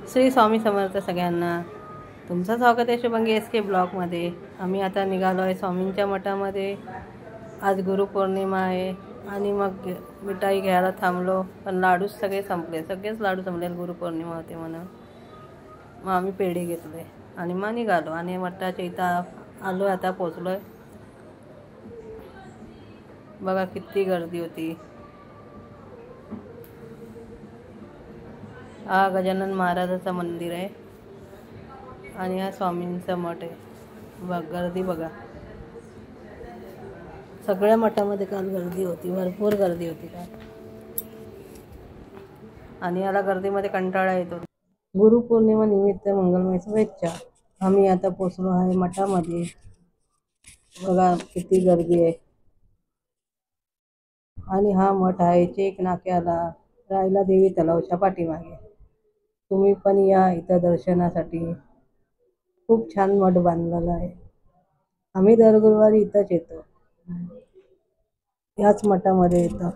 श्री स्वामी समर्थ सगळ्यांना. तुमचं स्वागत आहे शुभंगी SK ब्लॉगमध्ये. आम्ही आता निघालो आहे स्वामींच्या मठामध्ये. आज गुरुपौर्णिमा आहे आणि मग मिठाई घ्यायला थांबलो, पण लाडूच सगळेच लाडू संपले. गुरुपौर्णिमा होते म्हणून मग आम्ही पेढे घेतले आणि मग निघालो आणि मठाच्या इथं आलो. आता पोचलो आहे. बघा किती गर्दी होती. हा गजानन महाराजाचं मंदिर आहे आणि हा स्वामींचा मठ आहे. बघ गर्दी बघा. सगळ्या मठामध्ये काल गर्दी होती, भरपूर गर्दी होती काल. आणि याला गर्दीमध्ये कंटाळा येतो. गुरुपौर्णिमा निमित्त मंगलमय शुभेच्छा. आम्ही आता पोचलो आहे मठामध्ये. बघा किती गर्दी आहे. आणि हा मठ आहे चेक नाक्याला, रायला देवी तलावच्या पाठीमागे. तुम्ही पण या इथं दर्शनासाठी. खूप छान मठ बांधलेला आहे. आम्ही दर गुरुवारी इथंच येतो, याच मठामध्ये येतो.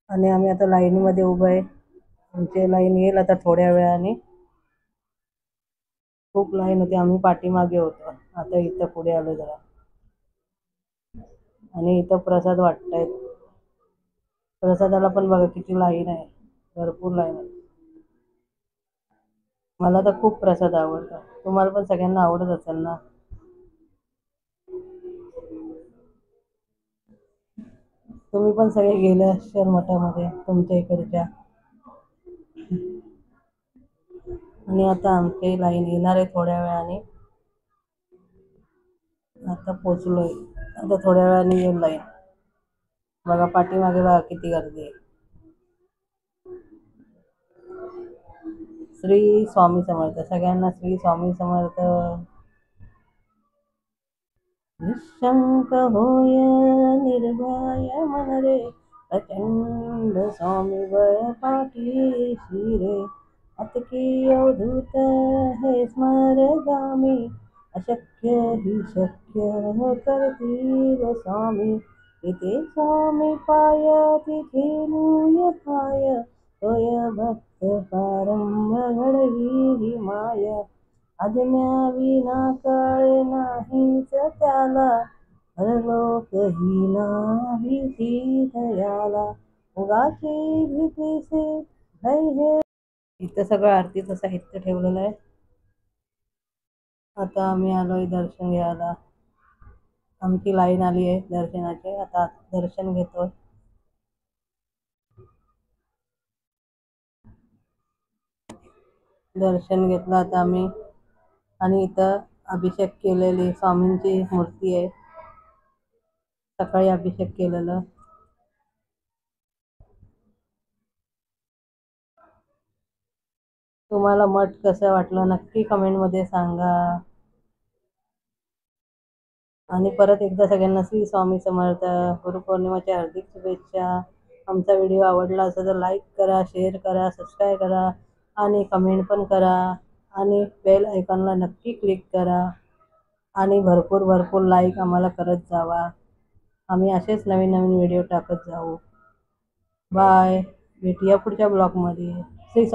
आणि आम्ही आता लाईनीमध्ये उभं आहे. आमची लाईन येईल आता थोड्या वेळाने. खूप लाईन होती, आम्ही पाठीमागे होतो. आता इथं पुढे आलो जरा. आणि इथं प्रसाद वाटतायत. प्रसादाला पण बघा किती लाईन आहे, भरपूर लाईन आहे. मला तर खूप प्रसाद आवडतो. तुम्हाला पण सगळ्यांना आवडत असेल ना. तुम्ही पण सगळे गेले असाल मठामध्ये तुमच्या इकडच्या. आणि आता आमची लाईन येणार आहे थोड्या वेळाने. आता पोचलोय, आता थोड्या वेळाने येईल लाईन. बघा पाठीमागे बघा किती गर्दी आहे. श्री स्वामी समर्थ सगळ्यांना. श्री स्वामी समर्थ. निशंक होय निर्भय मन रे, प्रचंड स्वामी बळ पाठीशी रे. अतकी अवधूत हे स्मरगामी, अशक्य ही शक्य करतील स्वामी. तिथे स्वामी पाय तिथे मूय पाय, तोय भक्त पारंभ घडवी ही माय. आज्ञा विना कळे नाहीच त्याला, परलोक ही ना भीती दयाला. उगाची भीतीसे हे. इथं सगळं आरतीचं साहित्य ठेवलेलं आहे. आता आम्ही आलोय दर्शन घ्यायला. आमची लाईन आली आहे दर्शनाची. आता दर्शन घेतोय. दर्शन घेतलं आता आम्ही. आणि इथं अभिषेक केलेली स्वामींची मूर्ती आहे. सकाळी अभिषेक केलेलं. तुम्हाला मठ कसं वाटलं नक्की कमेंटमध्ये सांगा. आणि परत एकदा सगळ्यांना श्री स्वामी समर्थ. गुरुपौर्णिमेच्या हार्दिक शुभेच्छा. आमचा व्हिडिओ आवडला असेल तर लाईक करा, शेअर करा, सबस्क्राईब करा आणि कमेंट पण करा. आणि बेल आयकॉनला नक्की क्लिक करा. आणि भरपूर लाईक आम्हाला करत जावा. आम्ही असेच नवीन व्हिडिओ टाकत जाऊ. बाय. भेटूया पुढच्या ब्लॉगमध्ये. श्री